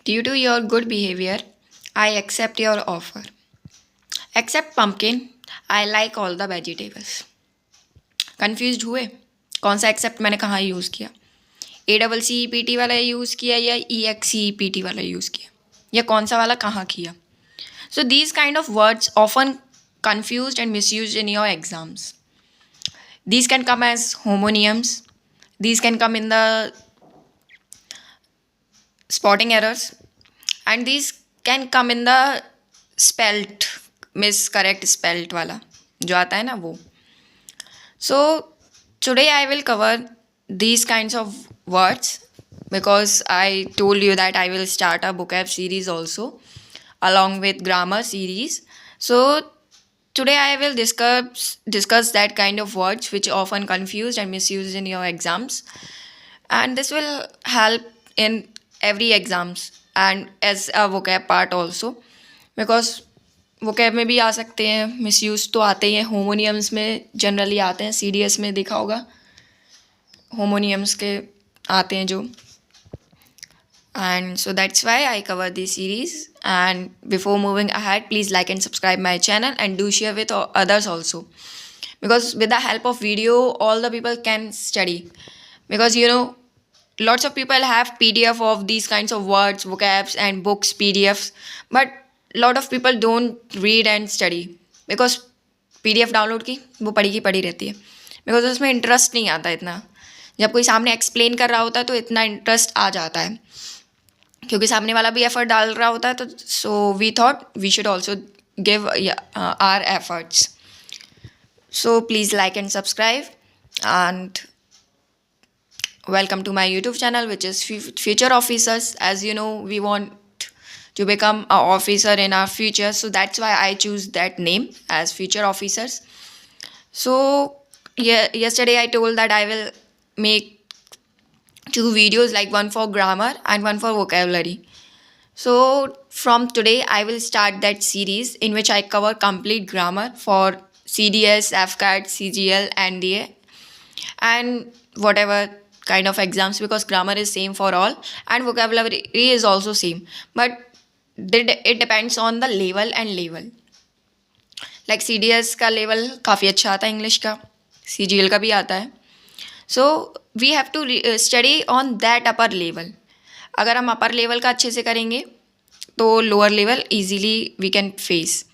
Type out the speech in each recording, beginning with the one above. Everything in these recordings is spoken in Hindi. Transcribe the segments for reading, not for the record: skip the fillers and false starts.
Due to your good behavior, I accept your offer. Except pumpkin, I like all the vegetables. Confuse हुए? कौन सा एक्सेप्ट मैंने कहाँ यूज़ किया? ACCEPT वाला यूज़ किया या EXCEPT वाला यूज़ किया, या कौन सा वाला कहाँ किया? So these kind of words often confused and misused in your exams. These can come as homonyms. These can come in the spotting errors, and these can come in the spelt miscorrect spelt वाला जो आता है ना वो. So today I will cover these kinds of words because I told you that I will start a vocab series also along with grammar series. So today I will discuss that kind of words which often confused and misused in your exams, and this will help in every exams and as a vocab part also, because vocab में भी आ सकते हैं, मिसयूज तो आते ही हैं, होमोनियम्स में जनरली आते हैं, CDS में देखा होगा होमोनियम्स के आते हैं जो. And so that's why I cover this series. And before moving ahead, please like and subscribe my channel and do share with others also, because with the help of video all the people can study, because lots of people have PDF of these kinds of words, vocabs and books PDFs, but lot of people don't read and study because PDF download की वो पढ़ी की पढ़ी रहती है, बिकॉज उसमें इंटरेस्ट नहीं आता इतना. जब कोई सामने एक्सप्लेन कर रहा होता है तो इतना इंटरेस्ट आ जाता है, क्योंकि सामने वाला भी एफर्ट डाल रहा होता है. तो so we thought we should also give our efforts. So please like and subscribe, and welcome to my YouTube channel, which is Future Officers. As you know, we want to become an officer in our future, so that's why I choose that name as Future Officers. So yesterday I told that I will make 2 videos, like one for grammar and one for vocabulary. So from today I will start that series in which I cover complete grammar for CDS, FCAT, CGL, NDA and whatever kind of exams, because grammar is same for all and vocabulary is also same, but it depends on the level and level. Like CDS का लेवल काफ़ी अच्छा आता है इंग्लिश का, CGL का भी आता है. So we have to study on that upper level. अगर हम अपर लेवल का अच्छे से करेंगे तो lower level easily we can face,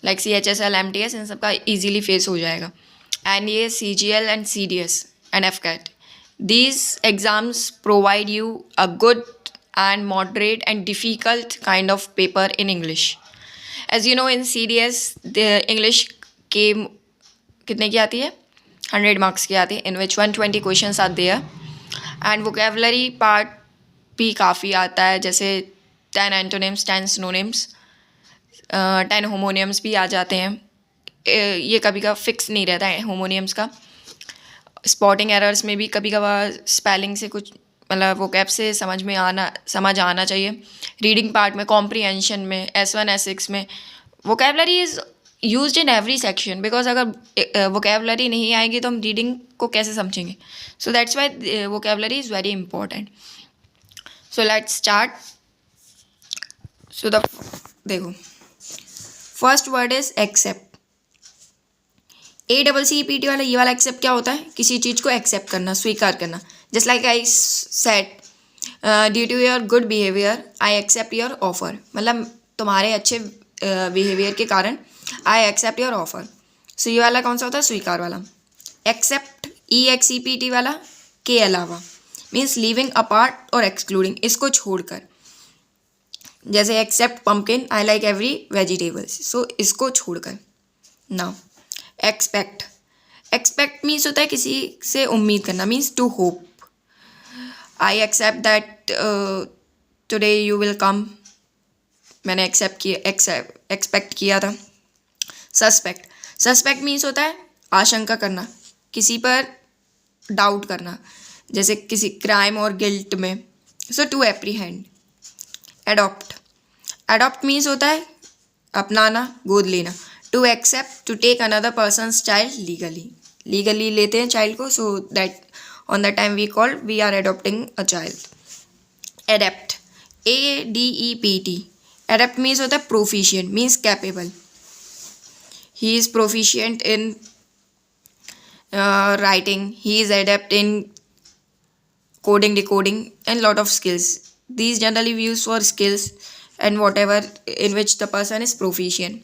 like CHSL, MTS, इन सब का ईजीली फेस हो जाएगा. एंड ये CGL and CDS and FCAT, these exams provide you a good and moderate and difficult kind of paper in English. As you know, in CDS the English के कितने की आती है, 100 मार्क्स की आती है, in which 120 questions are there. And vocabulary part भी काफ़ी आता है, जैसे 10 एंटोनिम्स, 10 सिनोनिम्स, 10 होमोनियम्स भी आ जाते हैं. ये कभी का फिक्स नहीं रहता है होमोनियम्स का. स्पॉटिंग एरर्स में भी कभी कभार स्पेलिंग से कुछ मतलब वोकैब से समझ आना चाहिए. रीडिंग पार्ट में, कॉम्प्रीहेंशन में, S1 S6 में vocabulary is used in every section, because अगर वोकेबलरी नहीं आएगी तो हम रीडिंग को कैसे समझेंगे. So that's why vocabulary is very important. So let's start. So देखो, first word is accept. ACCEPT वाला ये वाला एक्सेप्ट क्या होता है? किसी चीज़ को एक्सेप्ट करना, स्वीकार करना. Just like I said, due to your good behaviour I accept your offer, मतलब तुम्हारे अच्छे बिहेवियर के कारण I accept your offer. So ये वाला कौन सा होता है? स्वीकार वाला. एक्सेप्ट EXEPT वाला के अलावा मीन्स लीविंग अपार्ट और एक्सक्लूडिंग, इसको छोड़कर. जैसे except pumpkin, I like every vegetables, so इसको छोड़कर. Now expect. एक्सपेक्ट मीन्स होता है किसी से उम्मीद करना, means to hope. I accept that today you will come, मैंने एक्सपेक्ट किया था. सस्पेक्ट. सस्पेक्ट मीन्स होता है आशंका करना, किसी पर डाउट करना, जैसे किसी क्राइम और गिल्ट में. So to apprehend. Adopt. Adopt means होता है अपनाना, गोद लेना. To accept, to take another persons child legally लेते हैं चाइल्ड को, so that on the time we call we are adopting a child. Adept. ADEPT adept means होता है proficient means capable. He is proficient in writing. He is adept in coding, decoding, and lot of skills. These generally used for skills and whatever in which the person is proficient.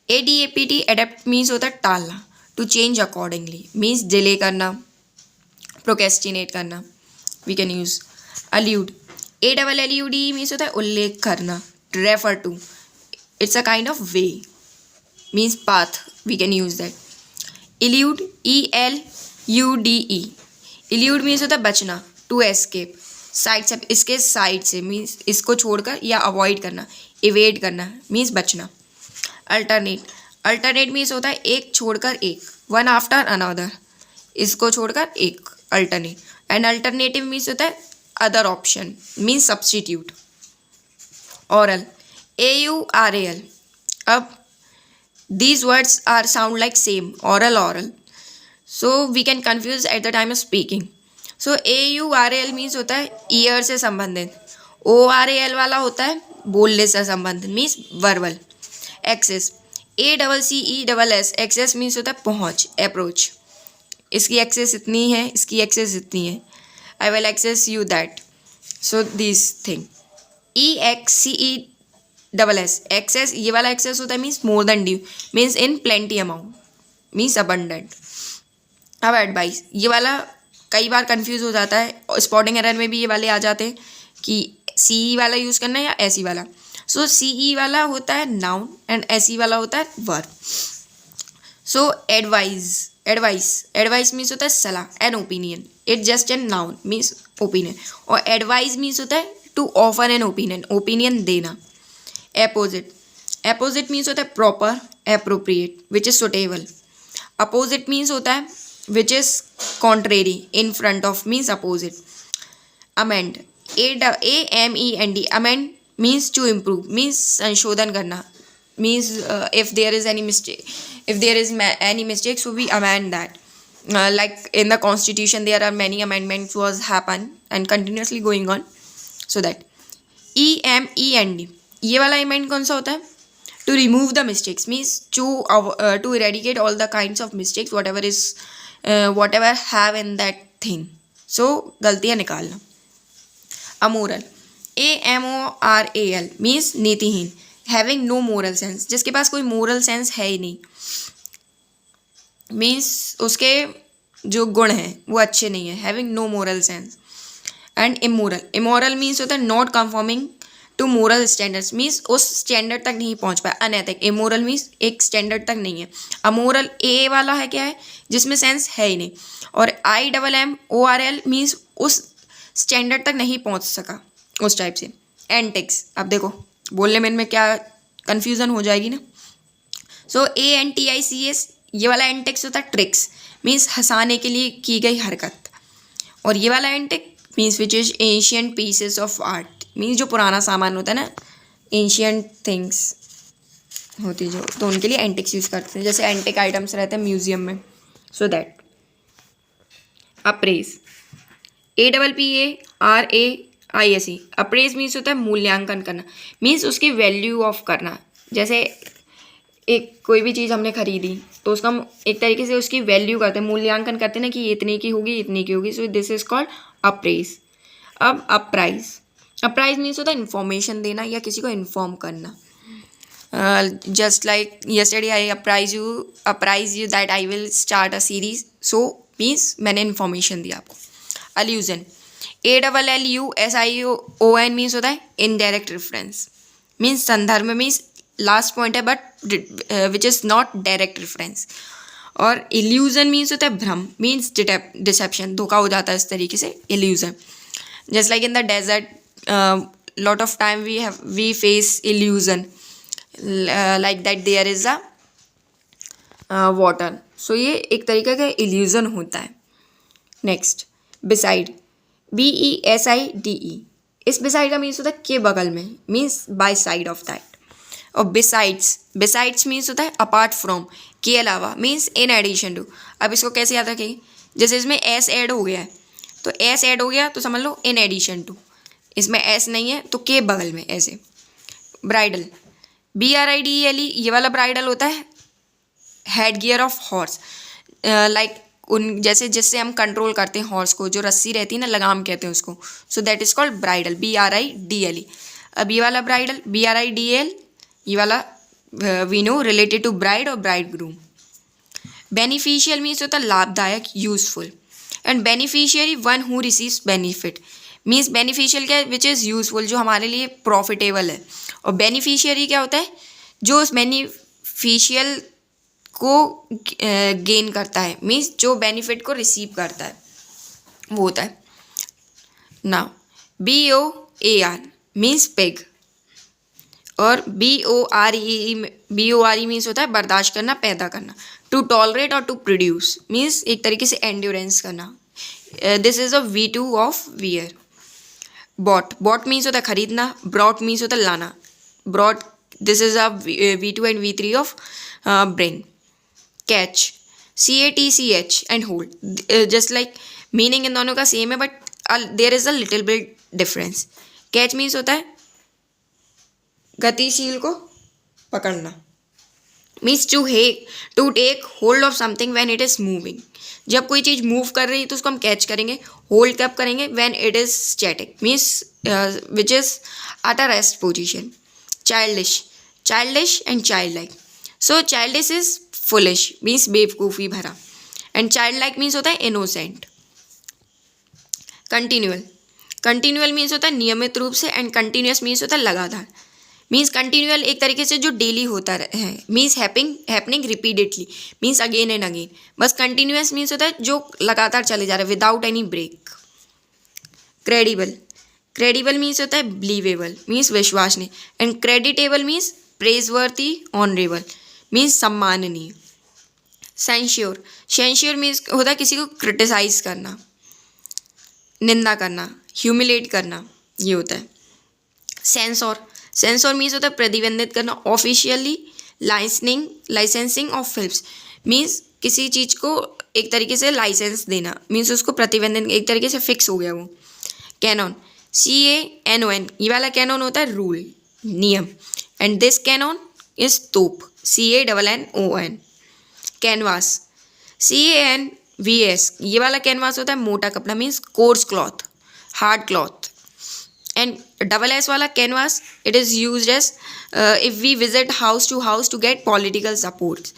ADAPT adept means होता है टालना, to change accordingly means delay करना, procrastinate करना. We can use allude. ALLUDE means होता है उल्लेख करना, refer to. It's a kind of way means path. We can use that. Elude, ELUDE. Elude means होता है बचना, to escape. साइड से, इसके साइड से मीन्स इसको छोड़कर या अवॉइड करना, इवेड करना मीन्स बचना. अल्टरनेट, अल्टरनेट मीन्स होता है एक छोड़कर एक, वन आफ्टर अनदर, इसको छोड़कर एक, अल्टरनेट. एंड अल्टरनेटिव मीन्स होता है other option means substitute. Aural, AURAL. अब these words are sound like same, oral, so we can confuse at the time of speaking. So AURAL means होता है ईयर से संबंधित, ORAL वाला होता है बोलने से संबंधित means verbal. Access, ACCESS, access means होता है पहुँच, अप्रोच. इसकी एक्सेस इतनी है, इसकी एक्सेस इतनी है, I will access you that. So this thing. EXCESS, excess, ये वाला एक्सेस होता है means more than due means in plenty amount means abundant. अब एडवाइस, ये वाला कई बार कंफ्यूज हो जाता है, स्पॉटिंग एरर में भी ये वाले आ जाते हैं कि CE वाला यूज़ करना है या SE वाला. सो CE वाला होता है नाउन एंड SE वाला होता है वर्ब. सो एडवाइस मीन्स होता है सलाह, an opinion. It just an noun means opinion. और एडवाइस मीन्स होता है to offer an opinion, opinion देना. अपोजिट मीन्स होता है proper, appropriate, which is suitable. Opposite means होता है which is contrary, in front of means opposite. Amend, AMEND, amend means to improve means संशोधन करना means if there is any mistake so we amend that. Like in the constitution there are many amendments was happen and continuously going on. So that EMEND, ये वाला amend कौन सा होता है? To remove the mistakes means to eradicate all the kinds of mistakes whatever have in that thing. So गलतियाँ निकालना. अमोरल, AMORAL means नीतिहीन, हैविंग नो मोरल सेंस, जिसके पास कोई मोरल सेंस है ही नहीं मीन्स उसके जो गुण हैं वो अच्छे नहीं है, having no moral sense. And immoral means होता है not conforming to moral standards means उस स्टैंडर्ड तक नहीं पहुंच पाया, अनैतिक. इमोरल मीन्स एक स्टैंडर्ड तक नहीं है. अमोरल ए वाला है क्या है जिसमें सेंस है ही नहीं. और IMMORL मीन्स उस स्टैंडर्ड तक नहीं पहुंच सका, उस टाइप से. एंटिक्स, अब देखो बोलने में इनमें क्या कन्फ्यूज़न हो जाएगी ना. सो ANTICS, ये वाला एंटिक्स होता है ट्रिक्स मीन्स हंसाने के लिए की गई हरकत. और ये वाला antique means which is ancient pieces of art means जो पुराना सामान होता है ना, एंशियंट थिंग्स होती जो, तो उनके लिए एंटिक्स यूज़ करते हैं, जैसे एंटिक आइटम्स रहते हैं म्यूजियम में. So that. Apprise, APPARAISE, apprise means होता है मूल्यांकन करना मीन्स उसकी वैल्यू ऑफ करना. जैसे एक कोई भी चीज़ हमने खरीदी तो उसका हम एक तरीके से उसकी वैल्यू करते हैं, मूल्यांकन करते हैं ना कि ये इतने की होगी, इतनी की होगी. सो दिस इज कॉल्ड अप्रेज. अब अप्राइज मीन्स होता है इन्फॉर्मेशन देना या किसी को इन्फॉर्म करना. Just like yesterday I apprise you that I will start a series. So means मैंने इन्फॉर्मेशन दी आपको. अल्यूजन, ALLUSION मीन्स होता है इनडायरेक्ट रेफरेंस मीन्स संदर्भ मीन्स लास्ट पॉइंट है but which is not direct reference. और इल्यूजन मीन्स होता है भ्रम मीन्स डिसेप्शन, धोखा हो जाता है इस तरीके से illusion. Just like in the desert lot of time we face illusion like that there is a water. So ये एक तरीके का इल्यूजन होता है. नेक्स्ट, बिसाइड, BESIDE, इस बिसाइड का मीन्स होता है के बगल में means by side of that. और बिसाइड्स मीन्स होता है अपार्ट फ्रॉम, के अलावा मीन्स इन एडिशन टू. अब इसको कैसे याद रखेंगे, जैसे इसमें एस ऐड हो गया है तो एस ऐड हो गया तो समझ लो इन एडिशन टू, इसमें एस नहीं है तो के बगल में ऐसे। ब्राइडल, BRIDEL, ये वाला ब्राइडल होता है head gear of horse, like उन जैसे जिससे हम कंट्रोल करते हैं हॉर्स को, जो रस्सी रहती है ना, लगाम कहते हैं उसको, so that is called bridle, BRIDLE। अब ये वाला ब्राइडल BRIDL, ये वाला we know related to bride और ब्राइड ग्रूम। बेनिफिशियल मीन्स होता है लाभदायक, useful, and beneficiary one who receives benefit, means beneficial क्या है, विच इज़ यूजफुल, जो हमारे लिए प्रॉफिटेबल है, और बेनिफिशियरी क्या होता है, जो उस बेनिफिशियल को गेन करता है, मीन्स जो बेनिफिट को रिसीव करता है वो होता है। नाउ BOAR मीन्स पिग, और BORE मीन्स होता है बर्दाश्त करना, पैदा करना। टू टॉलरेट और टू प्रोड्यूस मीन्स एक तरीके से एंड्योरेंस करना। This is a V2 of bear. Bought means होता है खरीदना, ब्रॉट मीन्स होता है लाना, brought, this is a V2 and V3 of bring. Catch, CATCH and hold, just like meaning इन दोनों का सेम है but there is a little bit difference. Catch means होता है गतिशील को पकड़ना, means to take hold of something when it is moving, जब कोई चीज़ मूव कर रही है तो उसको हम कैच करेंगे। होल्ड कब करेंगे, when it is static, means which is at a rest position. Childish and child like, so childish is foolish means बेवकूफ़ी भरा, एंड चाइल्ड लाइक मीन्स होता है इनोसेंट। कंटिन्यूअल मीन्स होता है नियमित रूप से, एंड कंटिन्यूस मीन्स होता है लगातार। मीन्स कंटिन्यूअल एक तरीके से जो डेली होता है, means happening repeatedly, means again and again. बस कंटिन्यूस मीन्स होता है जो लगातार चले जा रहा है without any break. Credible means होता है बिलीवेबल, मीन्स विश्वसनीय, and creditable means praiseworthy, honourable means सम्माननीय। सेंश्योर मीन्स होता है किसी को क्रिटिसाइज करना, निंदा करना, ह्यूमिलेट करना, ये होता है। सेंसर मीन्स होता है प्रतिबंधित करना, officially licensing of films means किसी चीज़ को एक तरीके से लाइसेंस देना, मीन्स उसको प्रतिबंधित, एक तरीके से फिक्स हो गया वो। कैनॉन, CANON, ये वाला कैनॉन होता है रूल, नियम, एंड दिस कैनॉन इज तोप, CANNON। कैनवास, CANVAS, ये वाला कैनवास होता है मोटा कपड़ा, means coarse cloth, hard cloth. And SS वाला canvass, it is used as if we visit house to get political support,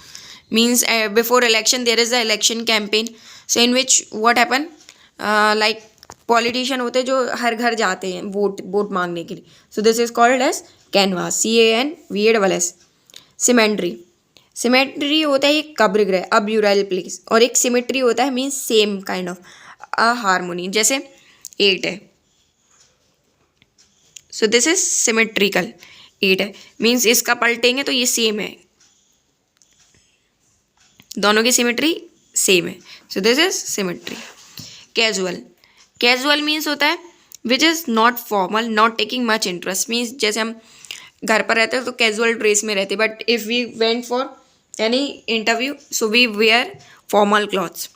means before election there is a election campaign, so in which what happen, like politician होते हैं जो हर घर जाते हैं वोट मांगने के लिए, so this is called as canvass, CANVAS। Symmetry होता है एक कब्र गृह, अ ब्यूरल प्लेस, और एक सिमेट्री होता है means same kind of a harmony, जैसे 8 है, सो दिस इज सिमेट्रिकल। 8 है मीन्स इसका पलटेंगे तो ये सेम है, दोनों की सिमेट्री सेम है, so this is symmetry. Casual means होता है which is not formal, not taking much interest, means जैसे हम घर पर रहते हैं तो कैजुअल ड्रेस में रहते, but if we went for any interview so we wear formal clothes.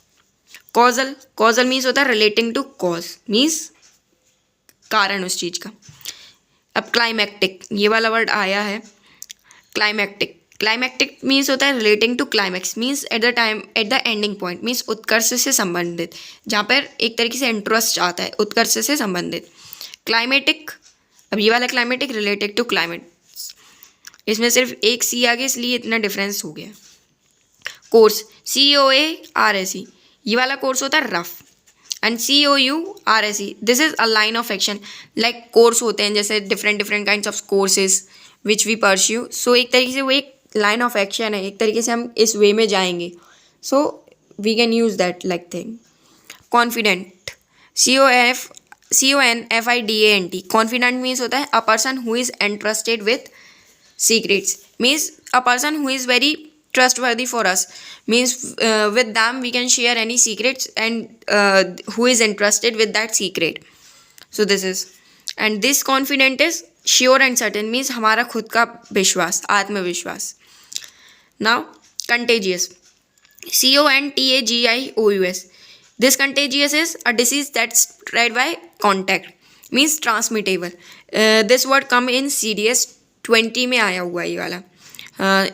Causal means होता है रिलेटिंग टू कॉज, मीन्स कारण उस चीज़ का। अब क्लाइमैक्टिक, ये वाला वर्ड आया है क्लाइमैक्टिक मीन्स होता है relating to climax, means at the ending point, means उत्कर्ष से संबंधित, जहाँ पर एक तरीके से इंटरेस्ट आता है, उत्कर्ष से संबंधित। क्लाइमेटिक, अब ये वाला क्लाइमेटिक रिलेटेड टू क्लाइमेट, इसमें सिर्फ एक सी आ गया इसलिए इतना डिफरेंस हो गया। कोर्स, COARSE, ये वाला कोर्स होता है rough, and COURSE, this is a line of action, like course होते हैं जैसे different kinds of courses which we pursue, so एक तरीके से वो एक लाइन ऑफ एक्शन है, एक तरीके से हम इस वे में जाएंगे, so we can use that like thing. Confident, CONFIDENT, confident means होता है a person who is entrusted with secrets, means a person who is very trustworthy for us, means with them we can share any secrets, and who is entrusted with that secret, so this is, and this confident is sure and certain, means हमारा खुद का विश्वास, आत्मविश्वास। now contagious, CONTAGIOUS, this contagious is a disease that's spread by contact, means transmittable. This word come in CDS 20 में आया हुआ है ये वाला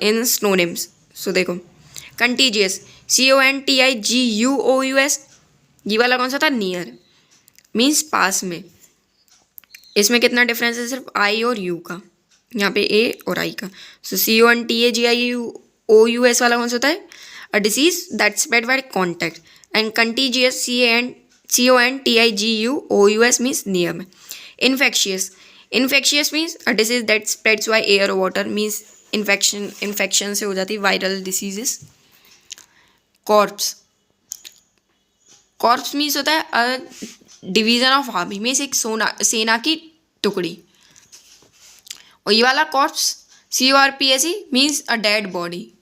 इन स्नोनिम्स. सो देखो कंटीजियस CONTIGUOUS, ये वाला कौन सा था? नियर, मीन्स पास में. इसमें कितना डिफरेंस है? सिर्फ आई और यू का, यहाँ पे ए और आई का. सो CONTAGIOUS वाला कौन सा होता है? A disease that spread by contact. And contiguous CONTIGUOUS means near में. Infectious means a disease that spreads by air और वाटर, मीन्स इन्फेक्शन से हो जाती है, वायरल डिसीजेस. कॉर्प्स मीन्स होता है a division of army, means एक सेना की टुकड़ी. और ये वाला corps CORPSE means a dead body.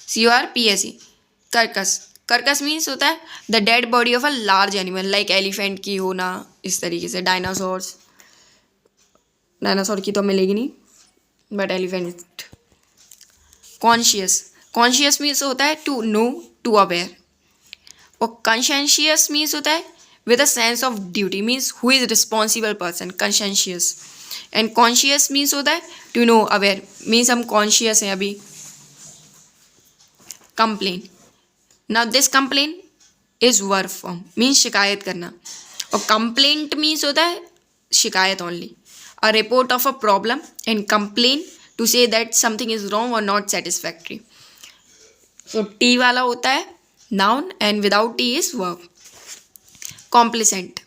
CORPSE. Kirkus means होता है the dead body of a large animal, like elephant की होना, इस तरीके से. डायनासोर की तो मिलेगी नहीं, बट एलिफेंट. कॉन्शियस मीन्स होता है टू नो, टू अवेयर. और कंशेंशियस मीन्स होता है with a sense of duty, means who is responsible person, conscientious. And conscious means होता है टू नो, अवेयर, मीन्स हम कॉन्शियस हैं अभी. Complain. Now this complain is verb form, means शिकायत करना. और कंप्लेंट मीन्स होता है शिकायत only. A report of a problem and complain to say that something is wrong और नॉट सेटिस्फैक्ट्री. सो टी वाला होता है noun and without T is verb. कॉम्प्लिसेंट.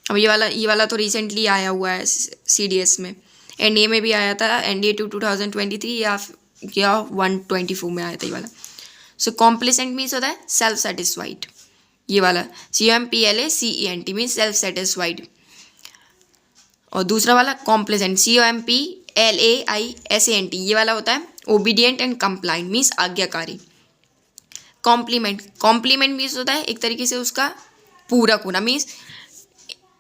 अब ये वाला तो रिसेंटली आया हुआ है CDS में. NDA में भी आया था, NDA 2023 या 124 में आया था ये वाला. सो कॉम्प्लिसेंट मीन्स होता है सेल्फ सेटिस्फाइड. ये वाला COMPLACENT मीन्स सेल्फ सेटिस्फाइड. और दूसरा वाला कॉम्प्लिसेंट COMPLAISANT, ये वाला होता है ओबीडियंट एंड कंप्लाइंट, मीन्स आज्ञाकारी. कॉम्प्लीमेंट मीन्स होता है एक तरीके से उसका पूरक होना, मीन्स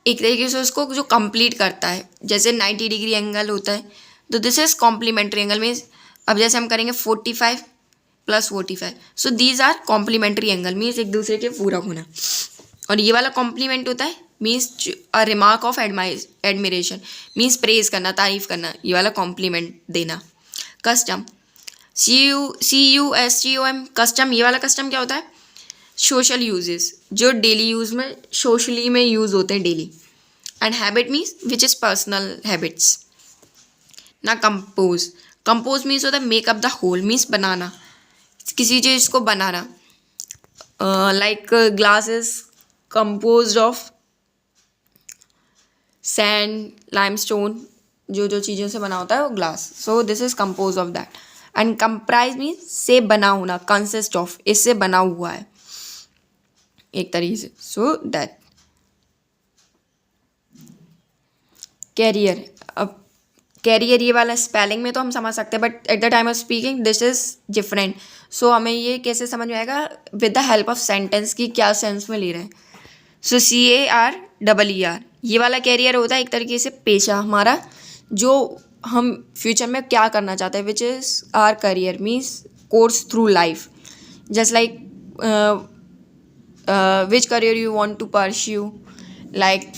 एक तरीके से उसको जो कंप्लीट करता है. जैसे 90 डिग्री एंगल होता है तो this is complementary angle, means अब जैसे हम करेंगे 45 + 45, so these are complementary angle, means एक दूसरे के पूरक होना. और ये वाला कॉम्प्लीमेंट होता है means a remark of admiration, means praise करना, तारीफ करना, ये वाला कॉम्प्लीमेंट देना. Custom CUSTOM, custom. ये वाला कस्टम क्या होता है? सोशल यूजेस, जो डेली यूज़ में, सोशली में यूज़ होते हैं daily. And habit means which is personal habits. ना कंपोज मीन्स होता है make up the whole, means बनाना, किसी चीज़ को बनाना. Like glass is composed of sand, limestone, जो चीज़ों से बना होता है वो glass. So this is compose of that. And comprise means से बना होना, कंसिस्ट ऑफ, इससे बना हुआ है एक तरीके से. So that. कैरियर. अब कैरियर ये वाला स्पेलिंग में तो हम समझ सकते हैं, but at the time of speaking this is different. So हमें ये कैसे समझ में आएगा? With the help of sentence की क्या सेंस में ले रहे हैं. सो CAREER, ये वाला कैरियर होता है एक तरीके से पेशा हमारा, जो हम फ्यूचर में क्या करना चाहते हैं, which is our career, means course through life. Just like which career you want to pursue, like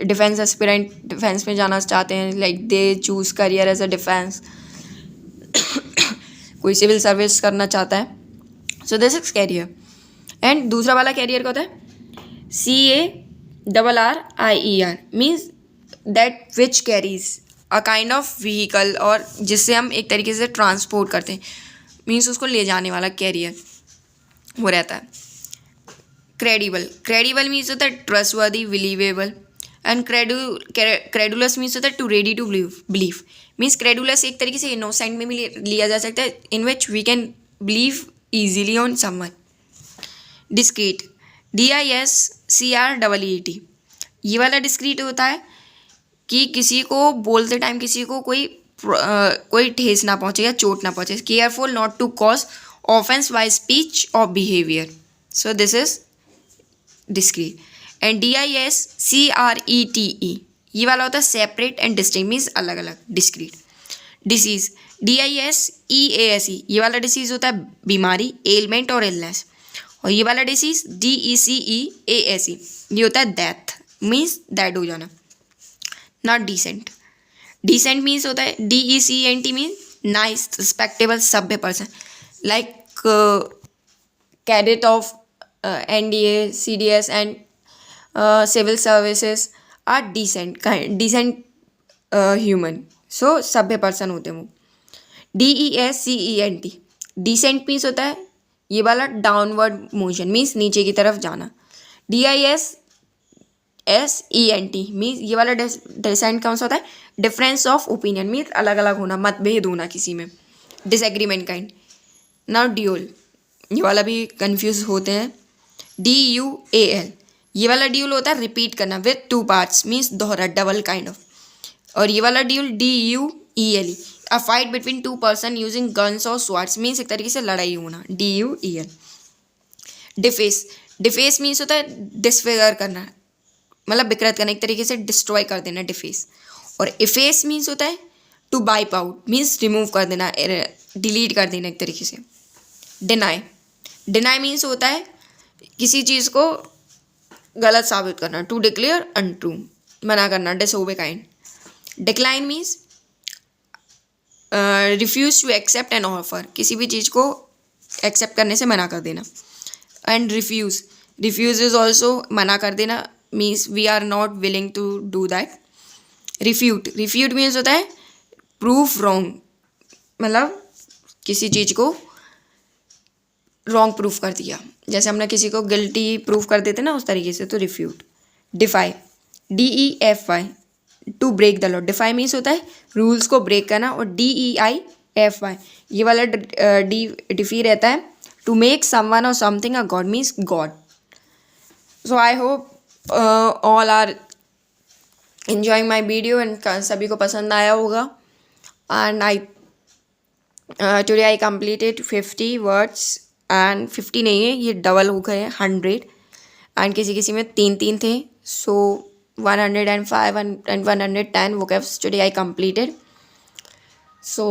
defence aspirant, defence में जाना चाहते हैं, like they choose career as a defence. कोई सिविल सर्विस करना चाहता है, so this is career. And दूसरा वाला कैरियर का होता है CARRIER, means that which carries a kind of vehicle, और जिससे हम एक तरीके से ट्रांसपोर्ट करते हैं, मीन्स उसको ले जाने वाला कैरियर वो रहता है. क्रेडिबल मीन्स होता है trustworthy, believable. And credulous means होता है too ready to believe, means credulous एक तरीके से इनोसेंट में भी लिया जा सकता है, in which we can believe easily on someone. Discreet. DISCREET, ये वाला डिस्क्रीट होता है कि किसी को बोलते टाइम किसी को कोई ठेस ना पहुँचे या चोट ना पहुँचे. Careful not to cause offence by speech और behaviour. So this is discreet. And DISCRETE, ये वाला होता है सेपरेट एंड डिस्टिंक्ट, मीन्स अलग अलग. डिस्क्रीट. डिसीज. DISEASE, ये वाला डिसीज होता है बीमारी, एलमेंट और इलनेस. और ये वाला डिसीज DECEASE, ये होता है डेथ, मीन्स डेड हो जाना. Not decent. डिसेंट मीन्स होता है DECENT मीन्स नाइस, रिस्पेक्टेबल, सभ्य person. Like cadet of NDA, CDS and civil services are decent human. So सभ्य पर्सन होते हैं वो. DESCENT डिसेंट मीन्स होता है ये वाला डाउनवर्ड मोशन, मीन्स नीचे की तरफ जाना. DISSENT मीन्स ये वाला डिसेंट कौन सा होता है, डिफरेंस ऑफ ओपिनियन मीन्स अलग अलग होना, मतभेद होना किसी में, डिसएग्रीमेंट काइंड. नाउ ड्यूल, ये वाला भी कंफ्यूज होते हैं. DUAL ये वाला ड्यूल होता है रिपीट करना विथ 2 पार्ट्स मीन्स दोहरा, डबल काइंड ऑफ. और ये वाला dual DUEL a fight between 2 person using guns और स्वार्ड्स मीन्स एक तरीके से लड़ाई होना, DUEL. डिफेस मीन्स होता है डिसफिगर करना, मतलब विकृत करना, एक तरीके से डिस्ट्रॉय कर देना, डिफेस. और इफेस मीन्स होता है to wipe out means remove कर देना, डिलीट कर देना एक तरीके से. डिनाई मीन्स होता है किसी चीज़ को गलत साबित करना, टू डिक्लेयर अनट्रू, मना करना, disobey kind. Decline means refuse to accept an offer, किसी भी चीज़ को एक्सेप्ट करने से मना कर देना. एंड रिफ्यूज इज ऑल्सो मना कर देना, means we are not willing to do that. Refute means होता है प्रूफ रॉन्ग, मतलब किसी चीज़ को रॉन्ग प्रूफ कर दिया, जैसे हमने किसी को गिल्टी प्रूफ कर देते ना, उस तरीके से, तो refute. Defy DEFY to break the law. Defy means होता है रूल्स को ब्रेक करना. और DEIFY ये वाला डिफी रहता है to make someone or something a god means god. So I hope all are enjoying my video and सभी को पसंद आया होगा. And today I completed 50 words and 50 नहीं है, ये डबल हो गए 100. एंड किसी में 3 थे, सो 105 and 110 vocabs today I completed. So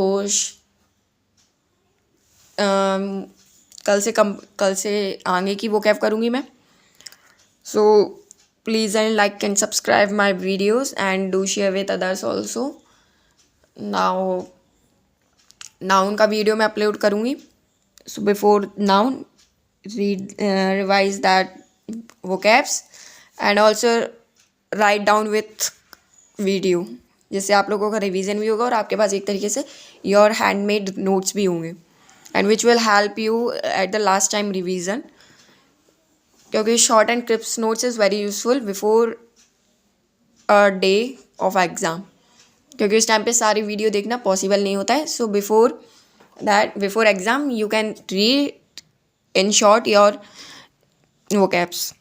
कल से आगे की vocab करूँगी मैं. So please and like and subscribe my videos and do share with others also. Now noun का वीडियो मैं अपलोड करूँगी. So before noun, revise that vocabs and also write down with video, जिससे आप लोगों का रिवीजन भी होगा और आपके पास एक तरीके से योर हैंडमेड नोट्स भी होंगे and which will help you at the last time revision. क्योंकि short and crisp notes is very useful before a day of exam, क्योंकि उस टाइम पे सारी वीडियो देखना पॉसिबल नहीं होता है. So before exam you can read in short your vocabs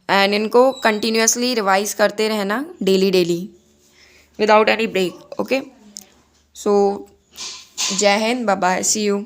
and इनको कंटिन्यूसली रिवाइज करते रहना daily without any break. Okay, so Jai Hind, bye bye, see you.